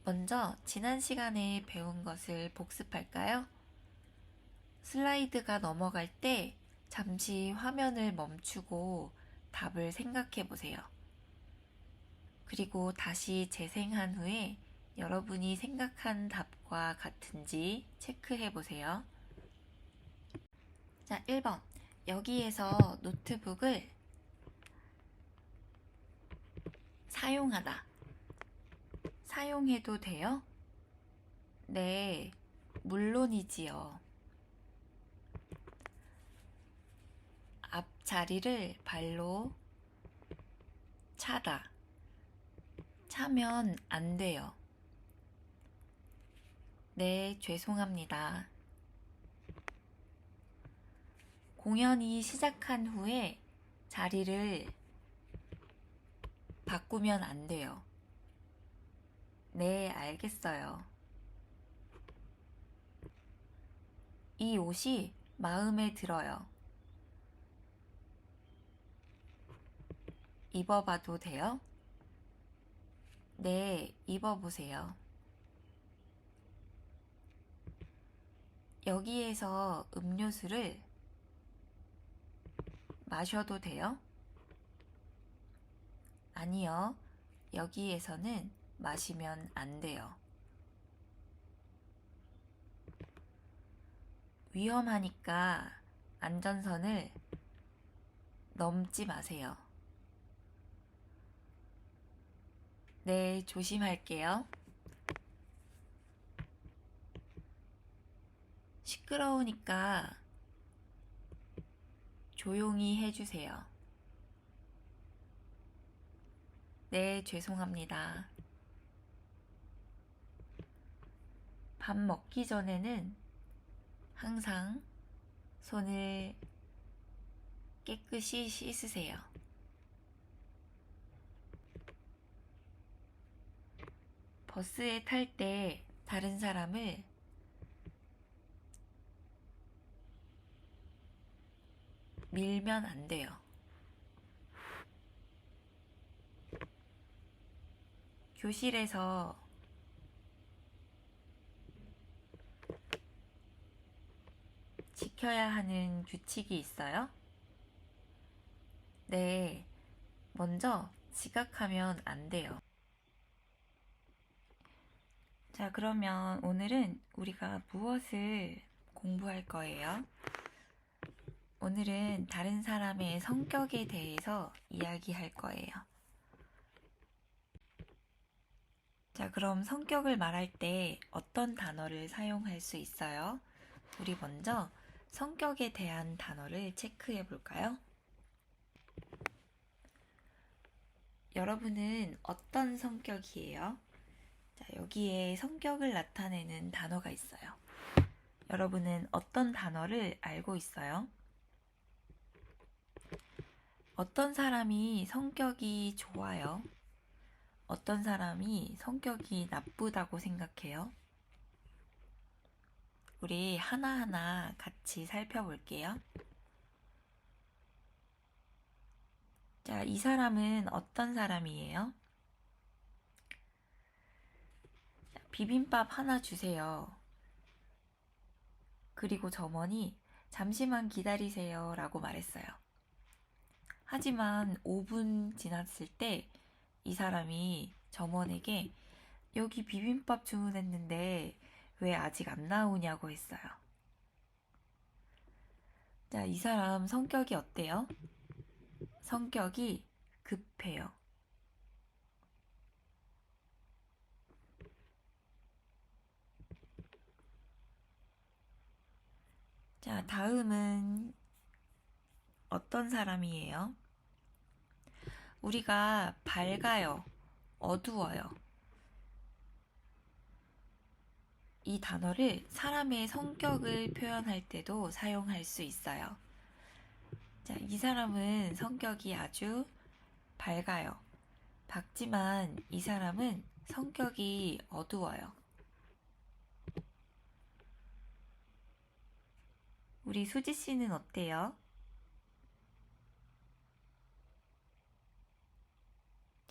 먼저 지난 시간에 배운 것을 복습할까요? 슬라이드가 넘어갈 때 잠시 화면을 멈추고 답을 생각해 보세요. 그리고 다시 재생한 후에 여러분이 생각한 답과 같은지 체크해 보세요. 자, 1번. 여기에서 노트북을 사용하다. 사용해도 돼요? 네, 물론이지요. 앞자리를 발로 차다. 차면 안 돼요. 네, 죄송합니다. 공연이 시작한 후에 자리를 바꾸면 안 돼요. 네, 알겠어요. 이 옷이 마음에 들어요. 입어봐도 돼요? 네, 입어보세요. 여기에서 음료수를 마셔도 돼요? 아니요, 여기에서는 마시면 안 돼요. 위험하니까 안전선을 넘지 마세요. 네, 조심할게요. 시끄러우니까 조용히 해주세요. 네, 죄송합니다. 밥 먹기 전에는 항상 손을 깨끗이 씻으세요. 버스에 탈 때 다른 사람을 밀면 안 돼요. 교실에서 지켜야 하는 규칙이 있어요? 네, 먼저 지각하면 안 돼요. 자, 그러면 오늘은 우리가 무엇을 공부할 거예요? 오늘은 다른 사람의 성격에 대해서 이야기할 거예요. 자, 그럼 성격을 말할 때 어떤 단어를 사용할 수 있어요? 우리 먼저 성격에 대한 단어를 체크해 볼까요? 여러분은 어떤 성격이에요? 자, 여기에 성격을 나타내는 단어가 있어요. 여러분은 어떤 단어를 알고 있어요? 어떤 사람이 성격이 좋아요? 어떤 사람이 성격이 나쁘다고 생각해요? 우리 하나하나 같이 살펴볼게요. 자, 이 사람은 어떤 사람이에요? 자, 비빔밥 하나 주세요. 그리고 점원이 잠시만 기다리세요 라고 말했어요. 하지만 5분 지났을 때 이 사람이 점원에게 여기 비빔밥 주문했는데 왜 아직 안 나오냐고 했어요. 자, 이 사람 성격이 어때요? 성격이 급해요. 자, 다음은 어떤 사람이에요? 우리가 밝아요, 어두워요. 이 단어를 사람의 성격을 표현할 때도 사용할 수 있어요. 자, 이 사람은 성격이 아주 밝아요. 밝지만 이 사람은 성격이 어두워요. 우리 수지 씨는 어때요?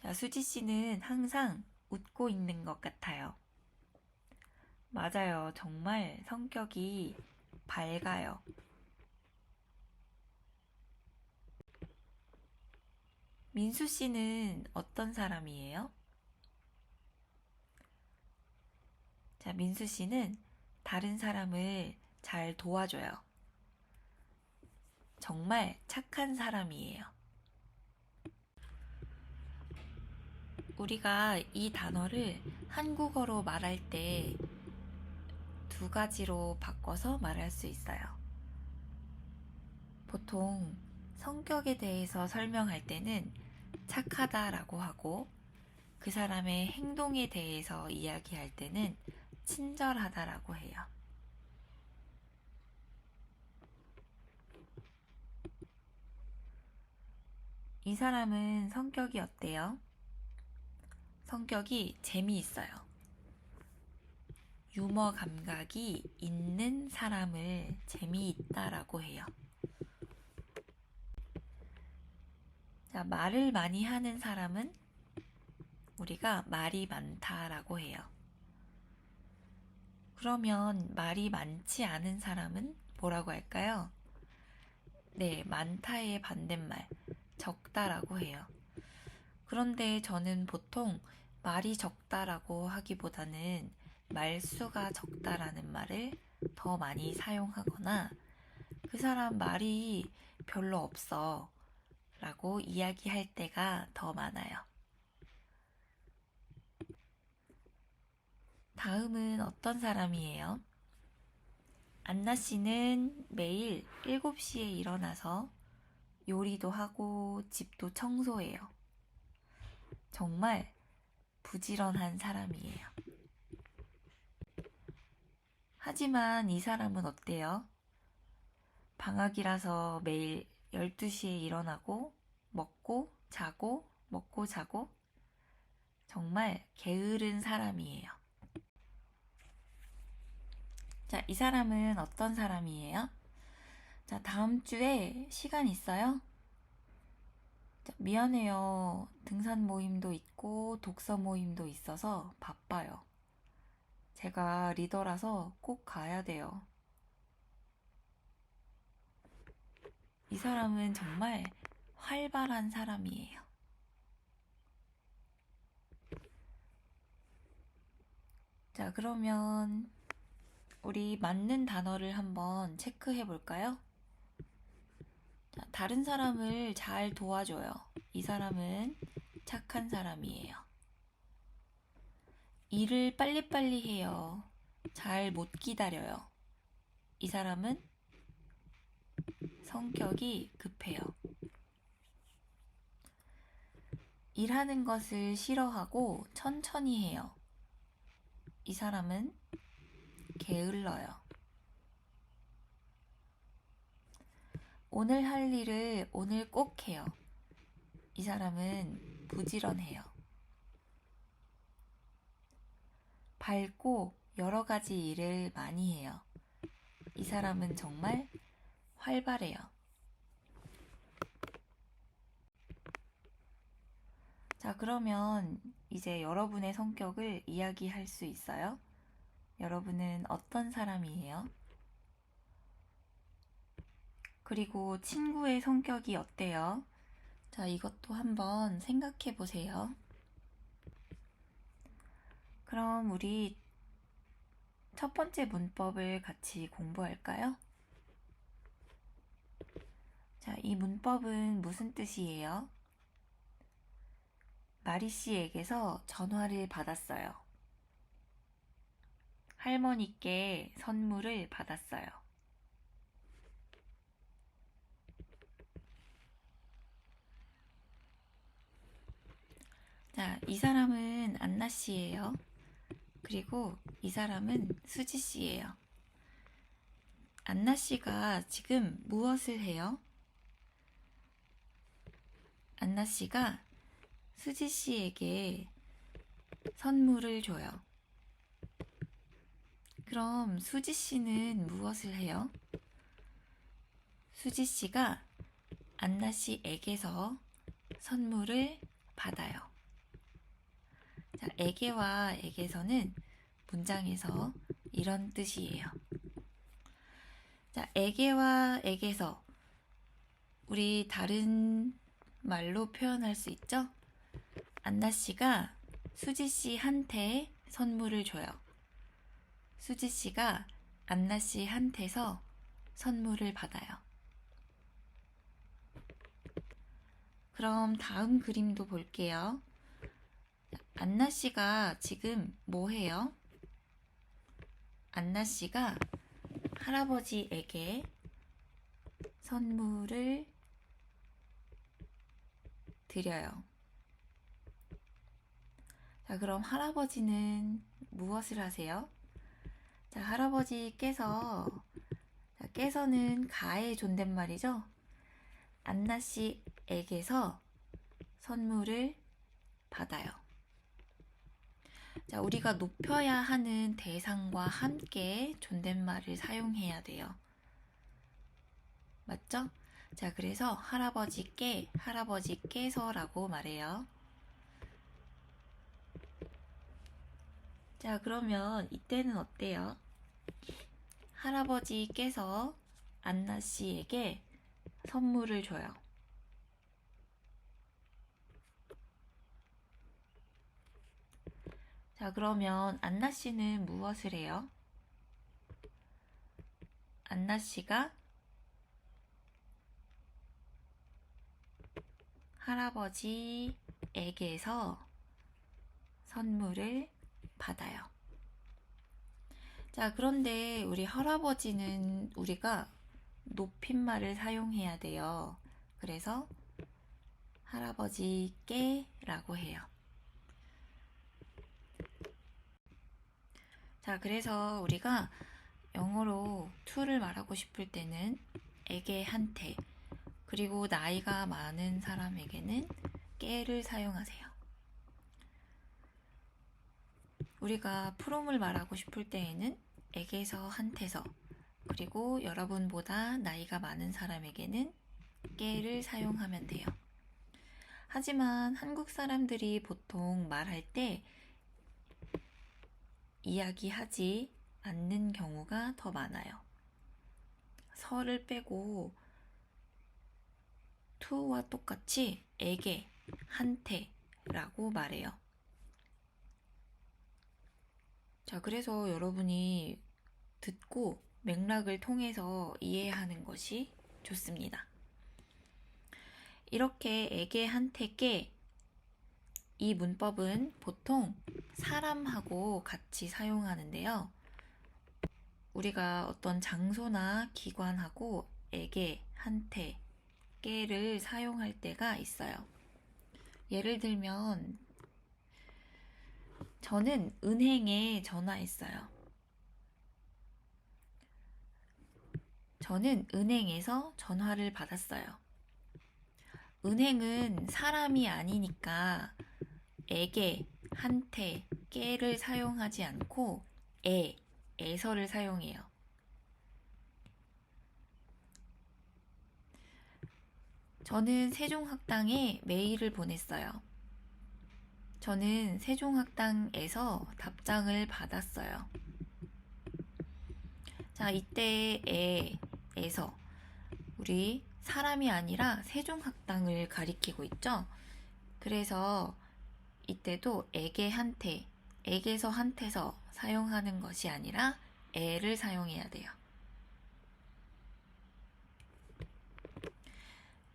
자, 수지 씨는 항상 웃고 있는 것 같아요. 맞아요. 정말 성격이 밝아요. 민수 씨는 어떤 사람이에요? 자, 민수 씨는 다른 사람을 잘 도와줘요. 정말 착한 사람이에요. 우리가 이 단어를 한국어로 말할 때 두 가지로 바꿔서 말할 수 있어요. 보통 성격에 대해서 설명할 때는 착하다라고 하고 그 사람의 행동에 대해서 이야기할 때는 친절하다라고 해요. 이 사람은 성격이 어때요? 성격이 재미있어요. 유머 감각이 있는 사람을 재미있다라고 해요. 자, 말을 많이 하는 사람은 우리가 말이 많다라고 해요. 그러면 말이 많지 않은 사람은 뭐라고 할까요? 네, 많다의 반대말, 적다라고 해요. 그런데 저는 보통 말이 적다라고 하기보다는 말수가 적다라는 말을 더 많이 사용하거나 그 사람 말이 별로 없어 라고 이야기할 때가 더 많아요. 다음은 어떤 사람이에요? 안나 씨는 매일 7시에 일어나서 요리도 하고 집도 청소해요. 정말 부지런한 사람이에요. 하지만 이 사람은 어때요? 방학이라서 매일 12시에 일어나고 먹고 자고 먹고 자고 정말 게으른 사람이에요. 자, 이 사람은 어떤 사람이에요? 자, 다음 주에 시간 있어요? 자, 미안해요. 등산 모임도 있고 독서 모임도 있어서 바빠요. 제가 리더라서 꼭 가야 돼요. 이 사람은 정말 활발한 사람이에요. 자, 그러면 우리 맞는 단어를 한번 체크해 볼까요? 자, 다른 사람을 잘 도와줘요. 이 사람은 착한 사람이에요. 일을 빨리빨리 해요. 잘 못 기다려요. 이 사람은 성격이 급해요. 일하는 것을 싫어하고 천천히 해요. 이 사람은 게을러요. 오늘 할 일을 오늘 꼭 해요. 이 사람은 부지런해요. 밝고 여러 가지 일을 많이 해요. 이 사람은 정말 활발해요. 자, 그러면 이제 여러분의 성격을 이야기할 수 있어요? 여러분은 어떤 사람이에요? 그리고 친구의 성격이 어때요? 자, 이것도 한번 생각해 보세요. 그럼 우리 첫 번째 문법을 같이 공부할까요? 자, 이 문법은 무슨 뜻이에요? 마리 씨에게서 전화를 받았어요. 할머니께 선물을 받았어요. 자, 이 사람은 안나 씨예요. 그리고 이 사람은 수지 씨예요. 안나 씨가 지금 무엇을 해요? 안나 씨가 수지 씨에게 선물을 줘요. 그럼 수지 씨는 무엇을 해요? 수지 씨가 안나 씨에게서 선물을 받아요. 자, 에게와 에게서는 문장에서 이런 뜻이에요. 자, 에게와 에게서 우리 다른 말로 표현할 수 있죠? 안나 씨가 수지 씨한테 선물을 줘요. 수지 씨가 안나 씨한테서 선물을 받아요. 그럼 다음 그림도 볼게요. 안나 씨가 지금 뭐 해요? 안나 씨가 할아버지에게 선물을 드려요. 자, 그럼 할아버지는 무엇을 하세요? 자, 할아버지께서, 자, 께서는 가의 존댓말이죠? 안나 씨에게서 선물을 받아요. 자, 우리가 높여야 하는 대상과 함께 존댓말을 사용해야 돼요. 맞죠? 자, 그래서 할아버지께, 할아버지께서라고 말해요. 자, 그러면 이때는 어때요? 할아버지께서 안나 씨에게 선물을 줘요. 자, 그러면 안나 씨는 무엇을 해요? 안나 씨가 할아버지에게서 선물을 받아요. 자, 그런데 우리 할아버지는 우리가 높임말을 사용해야 돼요. 그래서 할아버지께라고 해요. 자, 그래서 우리가 영어로 to를 말하고 싶을 때는 에게한테, 그리고 나이가 많은 사람에게는 깨를 사용하세요. 우리가 from을 말하고 싶을 때에는 에게서 한테서, 그리고 여러분보다 나이가 많은 사람에게는 깨를 사용하면 돼요. 하지만 한국 사람들이 보통 말할 때 이야기하지 않는 경우가 더 많아요. 서를 빼고 to와 똑같이 에게, 한테라고 말해요. 자, 그래서 여러분이 듣고 맥락을 통해서 이해하는 것이 좋습니다. 이렇게 에게, 한테, 깨, 이 문법은 보통 사람하고 같이 사용하는데요. 우리가 어떤 장소나 기관하고 에게, 한테, 깨를 사용할 때가 있어요. 예를 들면 저는 은행에 전화했어요. 저는 은행에서 전화를 받았어요. 은행은 사람이 아니니까 에게, 한테, 깨를 사용하지 않고 에서를 사용해요. 저는 세종학당에 메일을 보냈어요. 저는 세종학당에서 답장을 받았어요. 자, 이때 에서 우리 사람이 아니라 세종학당을 가리키고 있죠. 그래서 이때도 에게, 한테, 에게서, 한테서 사용하는 것이 아니라 에를 사용해야 돼요.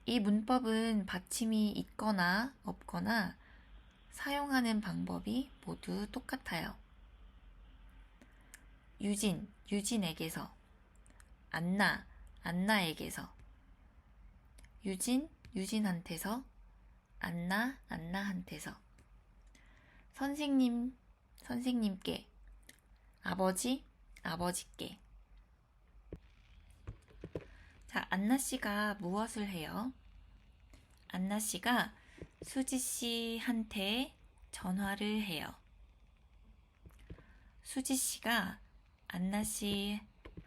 이 문법은 받침이 있거나 없거나 사용하는 방법이 모두 똑같아요. 유진, 유진에게서, 안나, 안나에게서, 유진, 유진한테서, 안나, 안나한테서, 선생님, 선생님께, 아버지, 아버지께. 자, 안나 씨가 무엇을 해요? 안나 씨가 수지 씨한테 전화를 해요. 수지 씨가 안나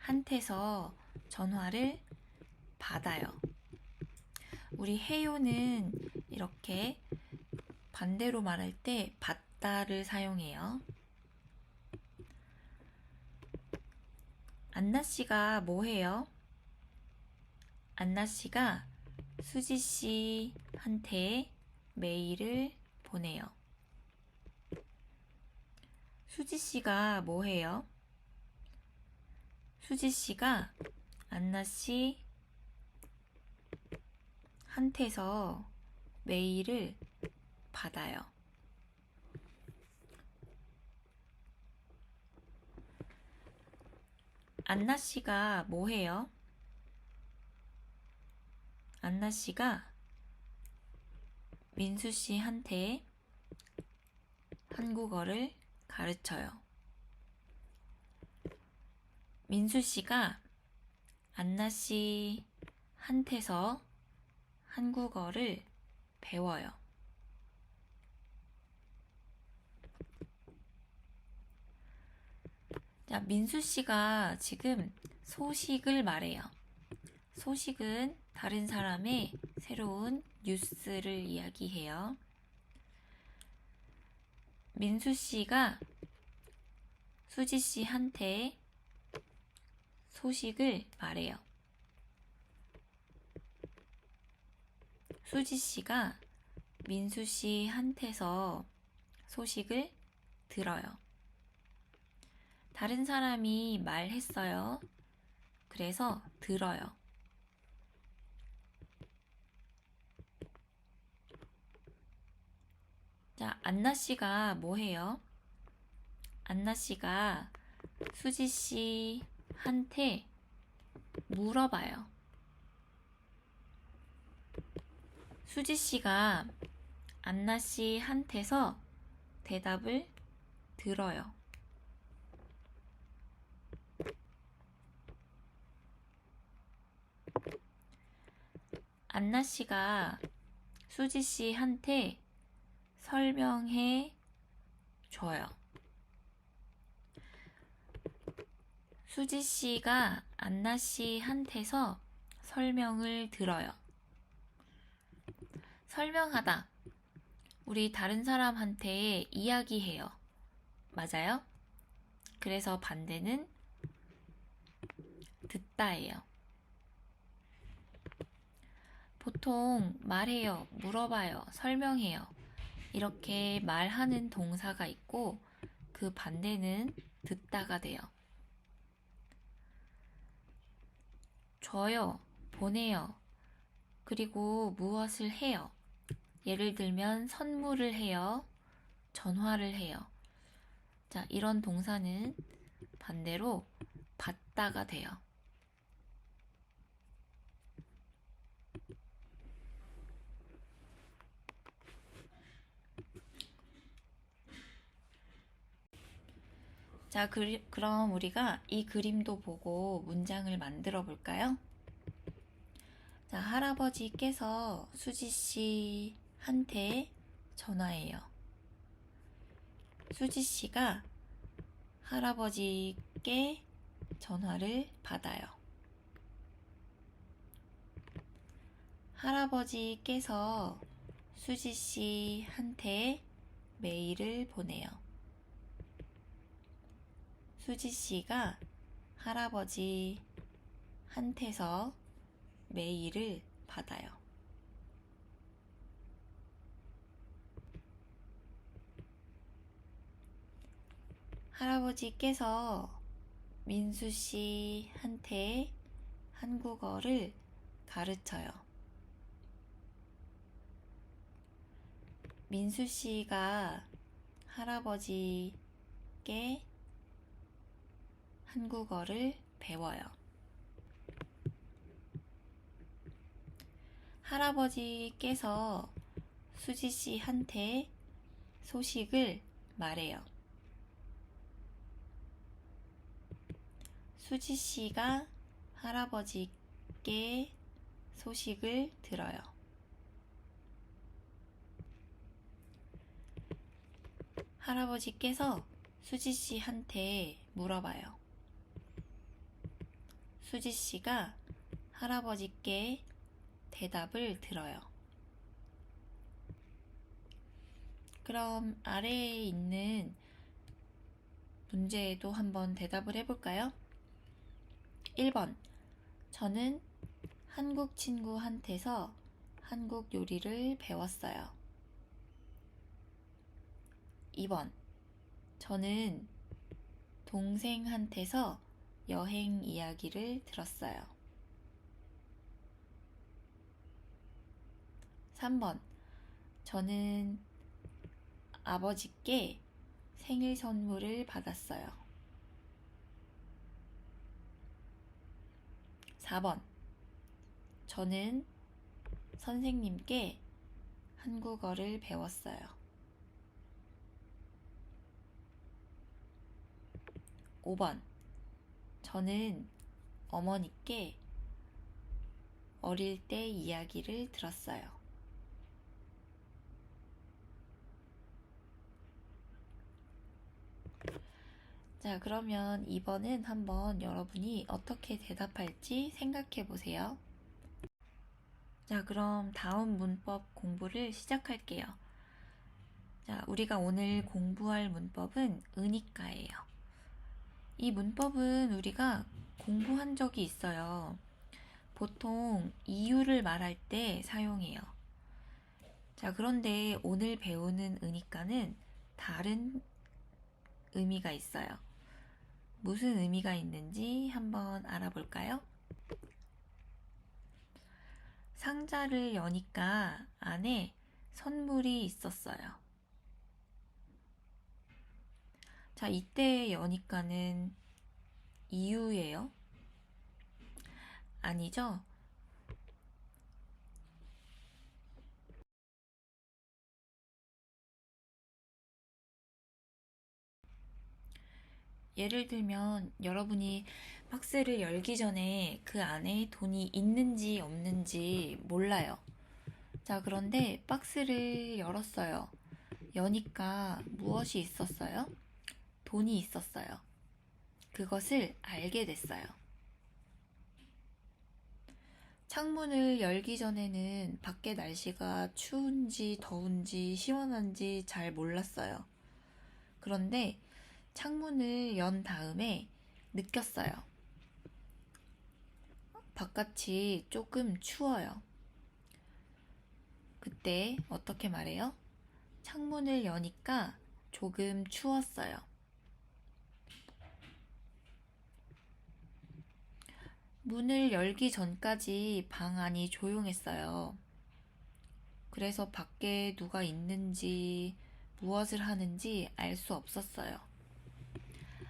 씨한테서 전화를 받아요. 우리 해요는 이렇게 반대로 말할 때 받다를 사용해요. 안나 씨가 뭐 해요? 안나 씨가 수지 씨한테 메일을 보내요. 수지 씨가 뭐 해요? 수지 씨가 안나 씨한테서 메일을 받아요. 안나 씨가 뭐 해요? 안나 씨가 민수 씨한테 한국어를 가르쳐요. 민수 씨가 안나 씨한테서 한국어를 배워요. 자, 민수 씨가 지금 소식을 말해요. 소식은 다른 사람의 새로운 뉴스를 이야기해요. 민수 씨가 수지 씨한테 소식을 말해요. 수지 씨가 민수 씨한테서 소식을 들어요. 다른 사람이 말했어요. 그래서 들어요. 자, 안나 씨가 뭐 해요? 안나 씨가 수지 씨한테 물어봐요. 수지 씨가 안나 씨한테서 대답을 들어요. 안나 씨가 수지 씨한테 설명해 줘요. 수지 씨가 안나 씨한테서 설명을 들어요. 설명하다. 우리 다른 사람한테 이야기해요. 맞아요? 그래서 반대는 듣다예요. 보통 말해요, 물어봐요, 설명해요. 이렇게 말하는 동사가 있고 그 반대는 듣다가 돼요. 줘요, 보내요. 그리고 무엇을 해요. 예를 들면 선물을 해요, 전화를 해요. 자, 이런 동사는 반대로 받다가 돼요. 자, 그럼 우리가 이 그림도 보고 문장을 만들어 볼까요? 자, 할아버지께서 수지 씨한테 전화해요. 수지 씨가 할아버지께 전화를 받아요. 할아버지께서 수지 씨한테 메일을 보내요. 수지 씨가 할아버지한테서 메일을 받아요. 할아버지께서 민수 씨한테 한국어를 가르쳐요. 민수 씨가 할아버지께 한국어를 배워요. 할아버지께서 수지 씨한테 소식을 말해요. 수지 씨가 할아버지께 소식을 들어요. 할아버지께서 수지 씨한테 물어봐요. 수지 씨가 할아버지께 대답을 들어요. 그럼 아래에 있는 문제에도 한번 대답을 해볼까요? 1번. 저는 한국 친구한테서 한국 요리를 배웠어요. 2번. 저는 동생한테서 여행 이야기를 들었어요. 3번. 저는 아버지께 생일 선물을 받았어요. 4번. 저는 선생님께 한국어를 배웠어요. 5번. 저는 어머니께 어릴 때 이야기를 들었어요. 자, 그러면 2번은 한번 여러분이 어떻게 대답할지 생각해 보세요. 자, 그럼 다음 문법 공부를 시작할게요. 자, 우리가 오늘 공부할 문법은 으니까예요. 이 문법은 우리가 공부한 적이 있어요. 보통 이유를 말할 때 사용해요. 자, 그런데 오늘 배우는 으니까는 다른 의미가 있어요. 무슨 의미가 있는지 한번 알아볼까요? 상자를 여니까 안에 선물이 있었어요. 자, 이때 여니까는 이유예요? 아니죠? 예를 들면 여러분이 박스를 열기 전에 그 안에 돈이 있는지 없는지 몰라요. 자, 그런데 박스를 열었어요. 여니까 무엇이 있었어요? 돈이 있었어요. 그것을 알게 됐어요. 창문을 열기 전에는 밖에 날씨가 추운지 더운지 시원한지 잘 몰랐어요. 그런데 창문을 연 다음에 느꼈어요. 바깥이 조금 추워요. 그때 어떻게 말해요? 창문을 여니까 조금 추웠어요. 문을 열기 전까지 방 안이 조용했어요. 그래서 밖에 누가 있는지 무엇을 하는지 알 수 없었어요.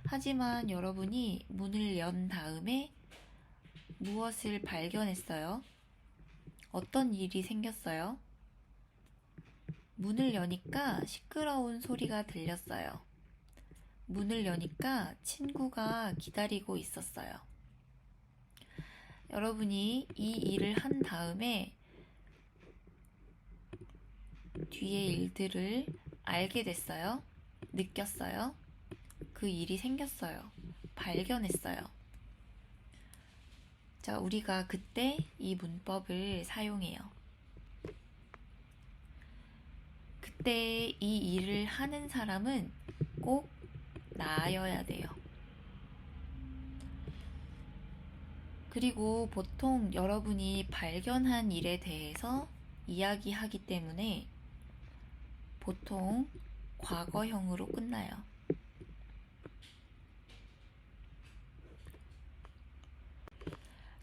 하지만 여러분이 문을 연 다음에 무엇을 발견했어요? 어떤 일이 생겼어요? 문을 여니까 시끄러운 소리가 들렸어요. 문을 여니까 친구가 기다리고 있었어요. 여러분이 이 일을 한 다음에 뒤의 일들을 알게 됐어요? 느꼈어요? 그 일이 생겼어요. 발견했어요. 자, 우리가 그때 이 문법을 사용해요. 그때 이 일을 하는 사람은 꼭 나여야 돼요. 그리고 보통 여러분이 발견한 일에 대해서 이야기하기 때문에 보통 과거형으로 끝나요.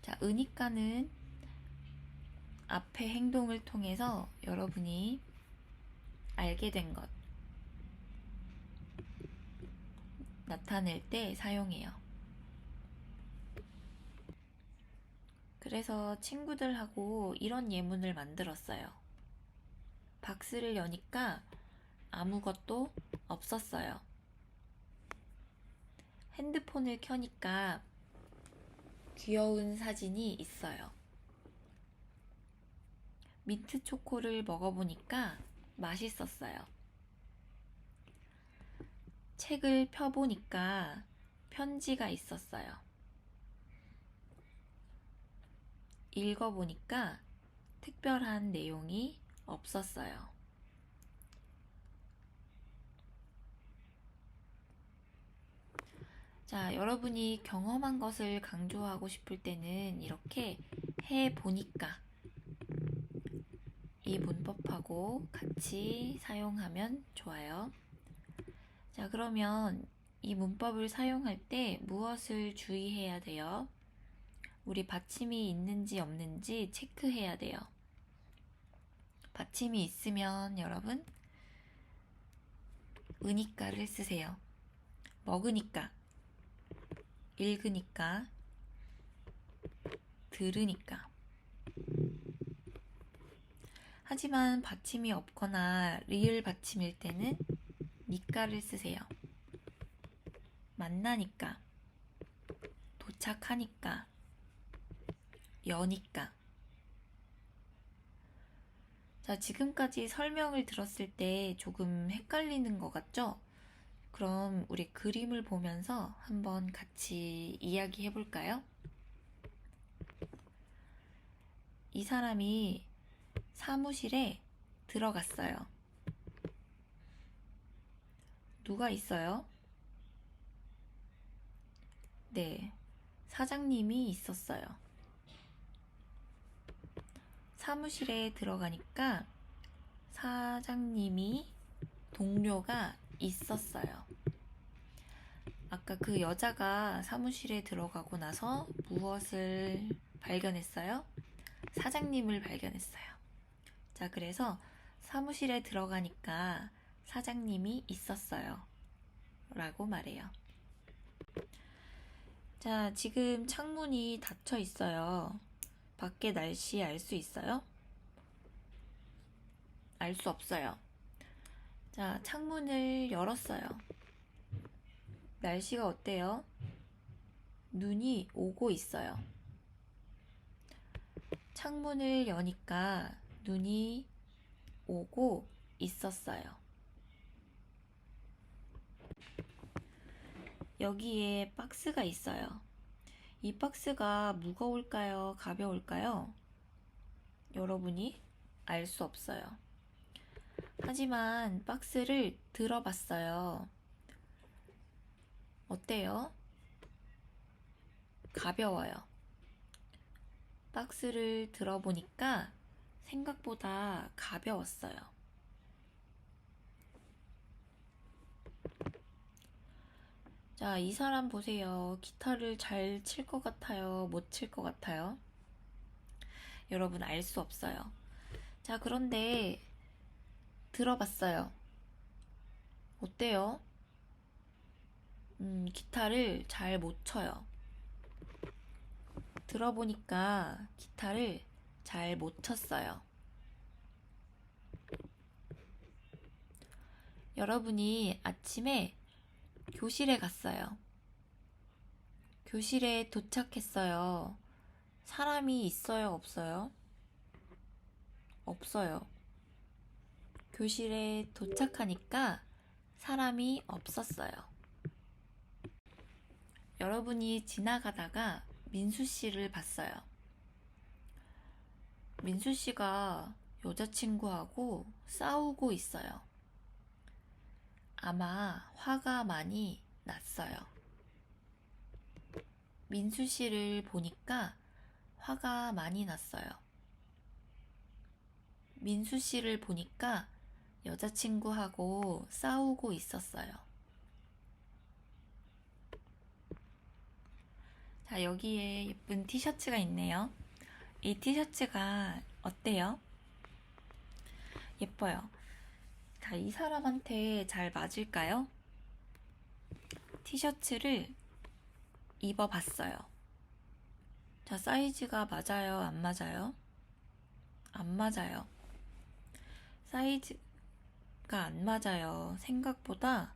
자, 으니까는 앞의 행동을 통해서 여러분이 알게 된 것, 나타낼 때 사용해요. 그래서 친구들하고 이런 예문을 만들었어요. 박스를 여니까 아무것도 없었어요. 핸드폰을 켜니까 귀여운 사진이 있어요. 민트 초코를 먹어보니까 맛있었어요. 책을 펴보니까 편지가 있었어요. 읽어보니까 특별한 내용이 없었어요. 자, 여러분이 경험한 것을 강조하고 싶을 때는 이렇게 해보니까 이 문법하고 같이 사용하면 좋아요. 자, 그러면 이 문법을 사용할 때 무엇을 주의해야 돼요? 우리 받침이 있는지 없는지 체크해야 돼요. 받침이 있으면 여러분 으니까를 쓰세요. 먹으니까, 읽으니까, 들으니까. 하지만 받침이 없거나 리을 받침일 때는 니까를 쓰세요. 만나니까, 도착하니까, 여니까. 자, 지금까지 설명을 들었을 때 조금 헷갈리는 것 같죠? 그럼 우리 그림을 보면서 한번 같이 이야기해 볼까요? 이 사람이 사무실에 들어갔어요. 누가 있어요? 네, 사장님이 있었어요. 사무실에 들어가니까 사장님이 동료가 있었어요. 아까 그 여자가 사무실에 들어가고 나서 무엇을 발견했어요? 사장님을 발견했어요. 자, 그래서 사무실에 들어가니까 사장님이 있었어요. 라고 말해요. 자, 지금 창문이 닫혀 있어요. 밖에 날씨 알 수 있어요? 알 수 없어요. 자, 창문을 열었어요. 날씨가 어때요? 눈이 오고 있어요. 창문을 여니까 눈이 오고 있었어요. 여기에 박스가 있어요. 이 박스가 무거울까요? 가벼울까요? 여러분이 알 수 없어요. 하지만 박스를 들어봤어요. 어때요? 가벼워요. 박스를 들어보니까 생각보다 가벼웠어요. 자, 이 사람 보세요. 기타를 잘 칠 것 같아요? 못 칠 것 같아요? 여러분 알 수 없어요. 자, 그런데 들어봤어요. 어때요? 기타를 잘 못 쳐요. 들어보니까 기타를 잘 못 쳤어요. 여러분이 아침에 교실에 갔어요. 교실에 도착했어요. 사람이 있어요, 없어요? 없어요. 교실에 도착하니까 사람이 없었어요. 여러분이 지나가다가 민수 씨를 봤어요. 민수 씨가 여자친구하고 싸우고 있어요. 아마 화가 많이 났어요. 민수 씨를 보니까 화가 많이 났어요. 민수 씨를 보니까 여자친구하고 싸우고 있었어요. 자, 여기에 예쁜 티셔츠가 있네요. 이 티셔츠가 어때요? 예뻐요. 자, 이 사람한테 잘 맞을까요? 티셔츠를 입어봤어요. 자, 사이즈가 맞아요? 안 맞아요? 안 맞아요. 사이즈가 안 맞아요. 생각보다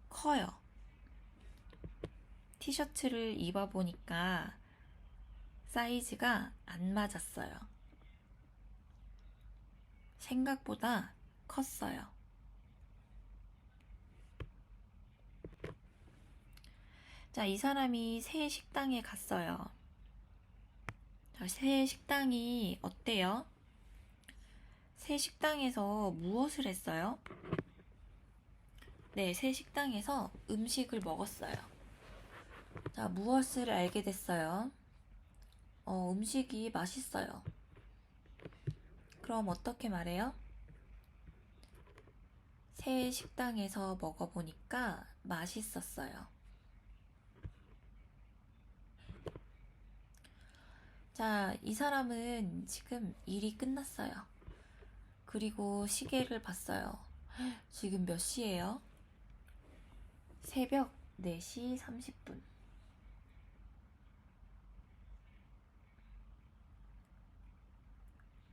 커요. 티셔츠를 입어보니까 사이즈가 안 맞았어요. 생각보다 컸어요. 자, 이 사람이 새 식당에 갔어요. 자, 새 식당이 어때요? 새 식당에서 무엇을 했어요? 네, 새 식당에서 음식을 먹었어요. 자, 무엇을 알게 됐어요? 음식이 맛있어요. 그럼 어떻게 말해요? 새 식당에서 먹어보니까 맛있었어요. 자, 이 사람은 지금 일이 끝났어요. 그리고 시계를 봤어요. 지금 몇 시예요? 새벽 4시 30분.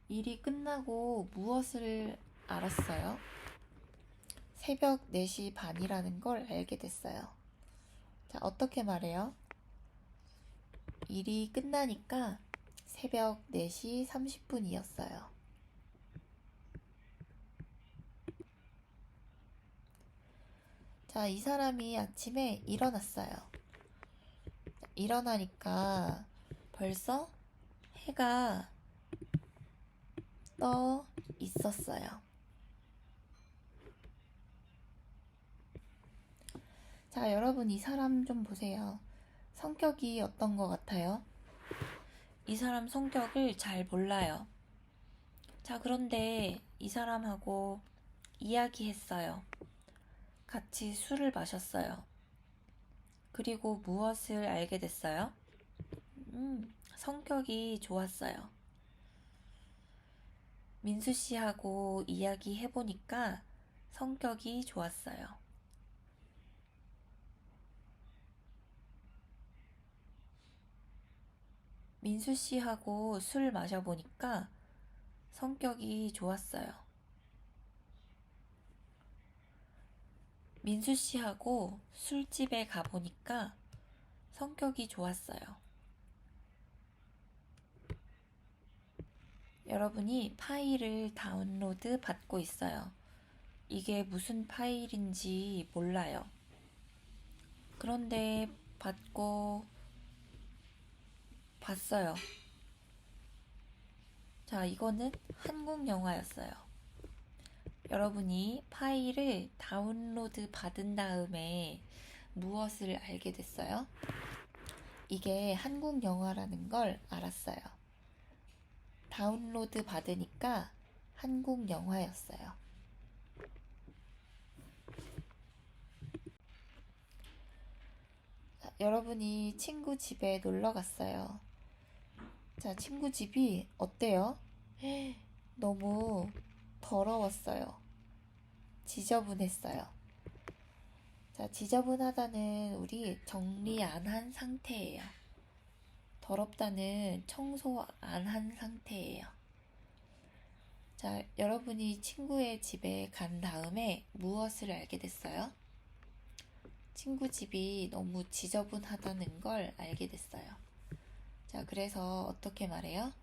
일이 끝나고 무엇을 알았어요? 새벽 4시 반이라는 걸 알게 됐어요. 자, 어떻게 말해요? 일이 끝나니까 새벽 4시 30분이었어요. 자, 이 사람이 아침에 일어났어요. 일어나니까 벌써 해가 떠 있었어요. 자, 여러분 이 사람 좀 보세요. 성격이 어떤 것 같아요? 이 사람 성격을 잘 몰라요. 자, 그런데 이 사람하고 이야기했어요. 같이 술을 마셨어요. 그리고 무엇을 알게 됐어요? 성격이 좋았어요. 민수 씨하고 이야기해보니까 성격이 좋았어요. 민수 씨하고 술 마셔보니까 성격이 좋았어요. 민수 씨하고 술집에 가보니까 성격이 좋았어요. 여러분이 파일을 다운로드 받고 있어요. 이게 무슨 파일인지 몰라요. 그런데 받고 봤어요. 자, 이거는 한국 영화였어요. 여러분이 파일을 다운로드 받은 다음에 무엇을 알게 됐어요? 이게 한국 영화라는 걸 알았어요. 다운로드 받으니까 한국 영화였어요. 자, 여러분이 친구 집에 놀러 갔어요. 자, 친구 집이 어때요? 너무 더러웠어요. 지저분했어요. 자, 지저분하다는 우리 정리 안 한 상태예요. 더럽다는 청소 안 한 상태예요. 자, 여러분이 친구의 집에 간 다음에 무엇을 알게 됐어요? 친구 집이 너무 지저분하다는 걸 알게 됐어요. 자, 그래서 어떻게 말해요?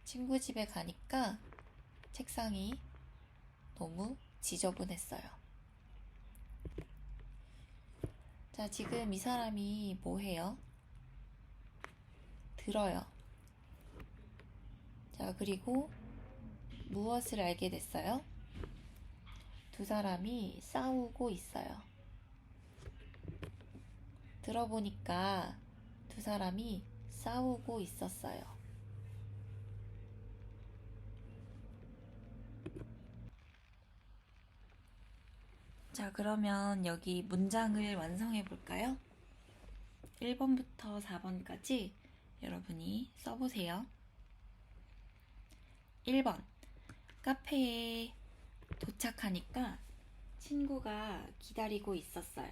친구 집에 가니까 책상이 너무 지저분했어요. 자, 지금 이 사람이 뭐 해요? 들어요. 자, 그리고 무엇을 알게 됐어요? 두 사람이 싸우고 있어요. 들어보니까 두 사람이 싸우고 있었어요. 자, 그러면 여기 문장을 완성해 볼까요? 1번부터 4번까지 여러분이 써보세요. 1번. 카페에 도착하니까 친구가 기다리고 있었어요.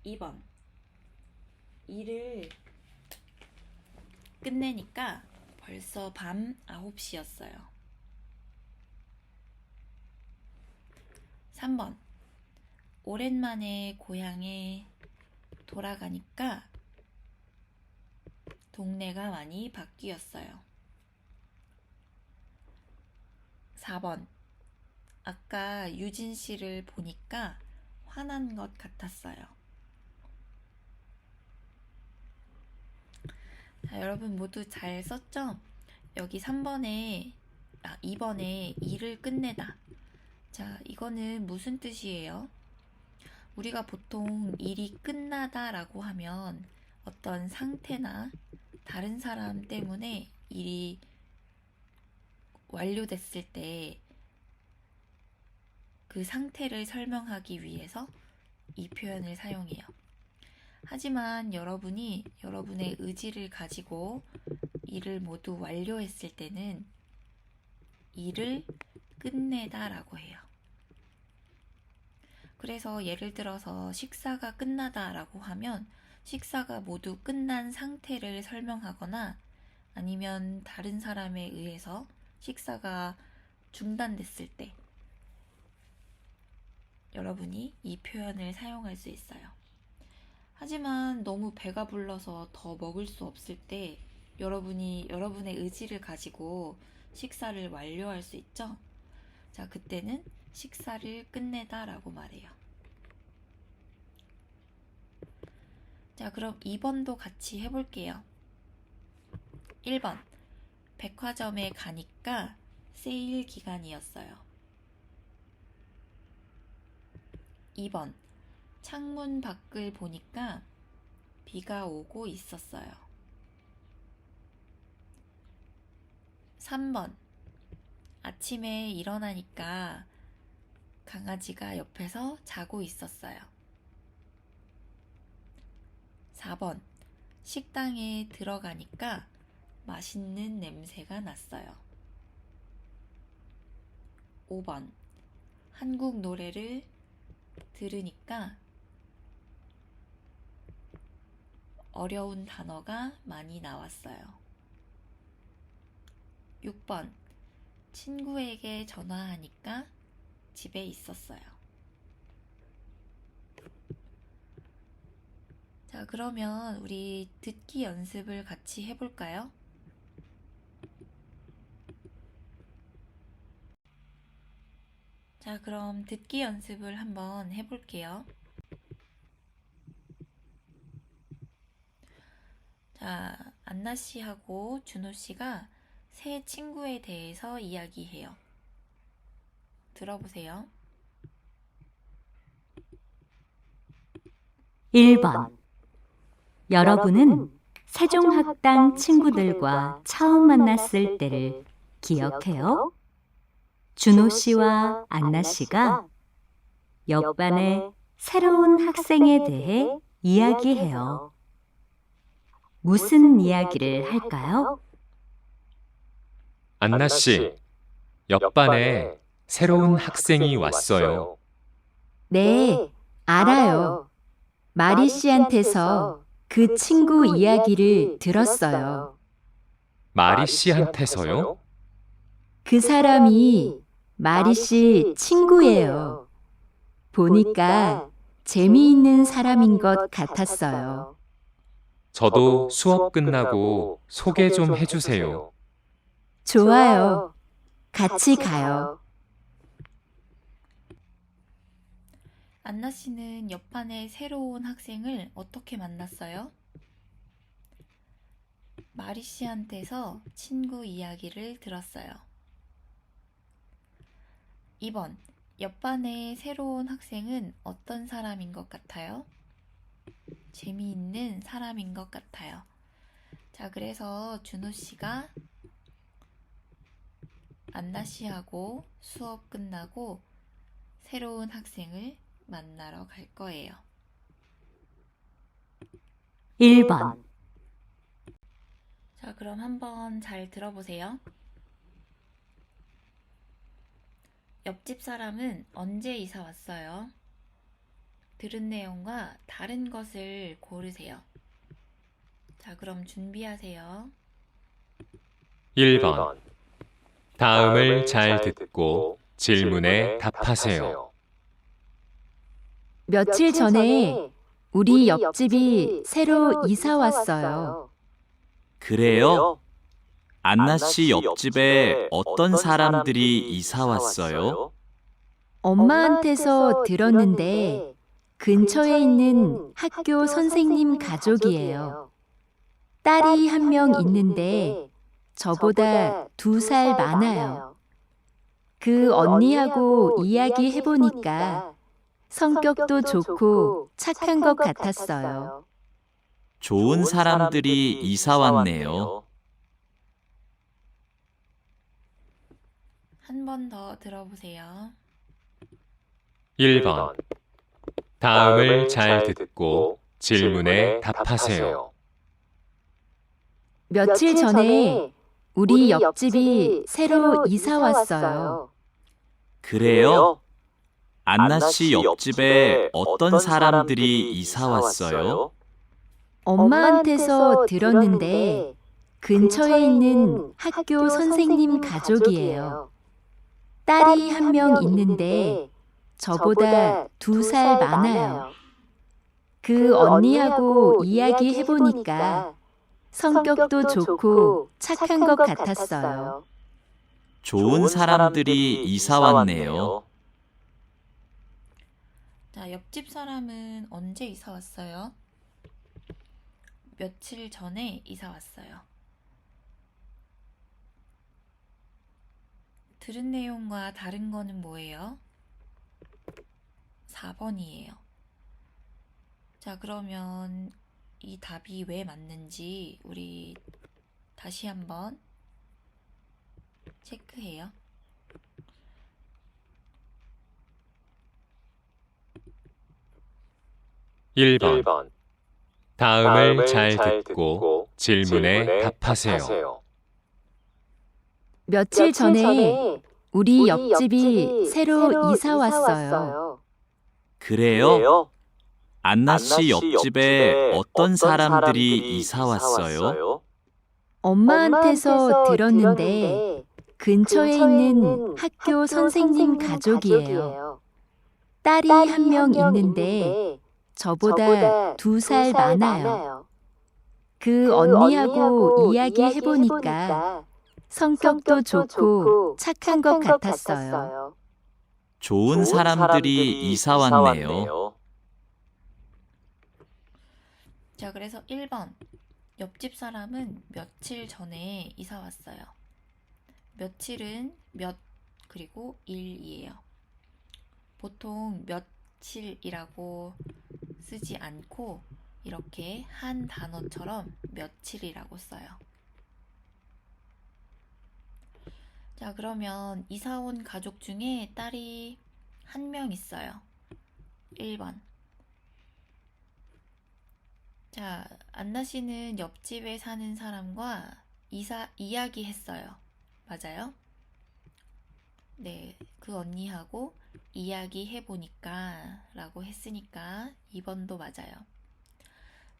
2번. 일을 끝내니까 벌써 밤 9시였어요. 3번. 오랜만에 고향에 돌아가니까 동네가 많이 바뀌었어요. 4번. 아까 유진 씨를 보니까 화난 것 같았어요. 자, 여러분 모두 잘 썼죠? 여기 2번에 일을 끝내다. 자, 이거는 무슨 뜻이에요? 우리가 보통 일이 끝나다라고 하면 어떤 상태나 다른 사람 때문에 일이 완료됐을 때 그 상태를 설명하기 위해서 이 표현을 사용해요. 하지만 여러분이 여러분의 의지를 가지고 일을 모두 완료했을 때는 일을 끝내다라고 해요. 그래서 예를 들어서 식사가 끝나다라고 하면 식사가 모두 끝난 상태를 설명하거나 아니면 다른 사람에 의해서 식사가 중단됐을 때 여러분이 이 표현을 사용할 수 있어요. 하지만 너무 배가 불러서 더 먹을 수 없을 때 여러분이 여러분의 의지를 가지고 식사를 완료할 수 있죠? 자, 그때는 식사를 끝내다라고 말해요. 자, 그럼 2번도 같이 해볼게요. 1번, 백화점에 가니까 세일 기간이었어요. 2번, 창문 밖을 보니까 비가 오고 있었어요. 3번, 아침에 일어나니까 강아지가 옆에서 자고 있었어요. 4번, 식당에 들어가니까 맛있는 냄새가 났어요. 5번, 한국 노래를 들으니까 어려운 단어가 많이 나왔어요. 6번, 친구에게 전화하니까 집에 있었어요. 자, 그러면 우리 듣기 연습을 같이 해볼까요? 자, 그럼 듣기 연습을 한번 해볼게요. 자, 안나 씨하고 준호 씨가 새 친구에 대해서 이야기해요. 들어보세요. 1번. 여러분은 세종학당 친구들과 처음 만났을 때를 기억해요? 준호 씨와 안나 씨가 옆반의 새로운 학생에 대해 이야기해요. 무슨 이야기를 할까요? 안나 씨, 옆반에 새로운 학생이 왔어요. 네, 알아요. 마리 씨한테서 그 친구 이야기를 들었어요. 마리 씨한테서요? 그 사람이 마리 씨 친구예요. 보니까 재미있는 사람인 것 같았어요. 저도 수업 끝나고 소개 좀 해주세요. 좋아요. 같이 가요. 안나 씨는 옆반의 새로운 학생을 어떻게 만났어요? 마리 씨한테서 친구 이야기를 들었어요. 2번, 옆반의 새로운 학생은 어떤 사람인 것 같아요? 재미있는 사람인 것 같아요. 자, 그래서 준호 씨가 안나 씨하고 수업 끝나고 새로운 학생을 만나러 갈 거예요. 1번. 자, 그럼 한번 잘 들어보세요. 옆집 사람은 언제 이사 왔어요? 들은 내용과 다른 것을 고르세요. 자, 그럼 준비하세요. 1번. 다음을 잘 듣고 질문에 답하세요. 며칠 전에 우리 옆집이 새로 이사 왔어요. 그래요? 안나 씨 옆집에 어떤 사람들이 이사 왔어요? 엄마한테서 들었는데 근처에 있는 학교 선생님 가족이에요. 딸이 한 명 있는데 저보다 2살 많아요. 그 언니하고 이야기해보니까 성격도 좋고 착한 것 같았어요. 좋은 사람들이 이사 왔네요. 한 번 더 들어보세요. 1번. 다음을 잘 듣고 질문에 답하세요. 며칠 전에 우리 옆집이 새로 이사 왔어요. 그래요? 안나 씨 옆집에 어떤 사람들이 이사 왔어요? 엄마한테서 들었는데 근처에 있는 학교 선생님 가족이에요. 딸이 한 명 있는데 저보다 2살 많아요. 그 언니하고 이야기해보니까 성격도 좋고 착한 것 같았어요. 좋은 사람들이 이사 왔네요. 자, 옆집 사람은 언제 이사 왔어요? 며칠 전에 이사 왔어요. 들은 내용과 다른 거는 뭐예요? 4번이에요. 자, 그러면 이 답이 왜 맞는지 우리 다시 한번 체크해요. 1번. 다음을 잘 듣고 질문에 답하세요. 며칠 전에 우리 옆집이 새로 이사 왔어요. 그래요? 안나 씨 옆집에 어떤 사람들이 이사 왔어요? 엄마한테서 들었는데 근처에 있는 학교 선생님 가족이에요. 딸이 한 명 있는데 저보다 2살 많아요. 그 언니하고 이야기해보니까 성격도 좋고 착한 것 같았어요. 좋은 사람들이 이사 왔네요. 자, 그래서 1번. 옆집 사람은 며칠 전에 이사 왔어요. 며칠은 몇 그리고 일이에요. 보통 며칠이라고 쓰지 않고 이렇게 한 단어처럼 며칠이라고 써요. 자, 그러면 이사 온 가족 중에 딸이 한 명 있어요. 1번. 자, 안나 씨는 옆집에 사는 사람과 이야기했어요. 맞아요? 네, 그 언니하고 이야기해보니까 라고 했으니까 2번도 맞아요.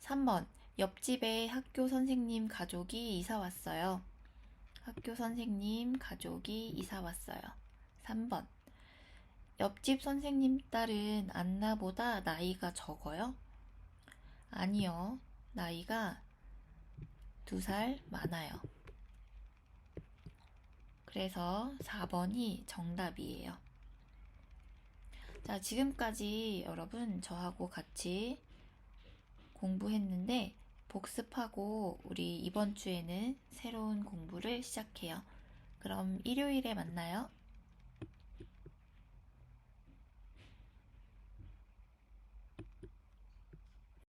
3번, 옆집에 학교 선생님 가족이 이사 왔어요. 학교 선생님 가족이 이사 왔어요. 3번, 옆집 선생님 딸은 안나보다 나이가 적어요? 아니요, 나이가 2살 많아요. 그래서 4번이 정답이에요. 자, 지금까지 여러분 저하고 같이 공부했는데 복습하고 우리 이번 주에는 새로운 공부를 시작해요. 그럼 일요일에 만나요.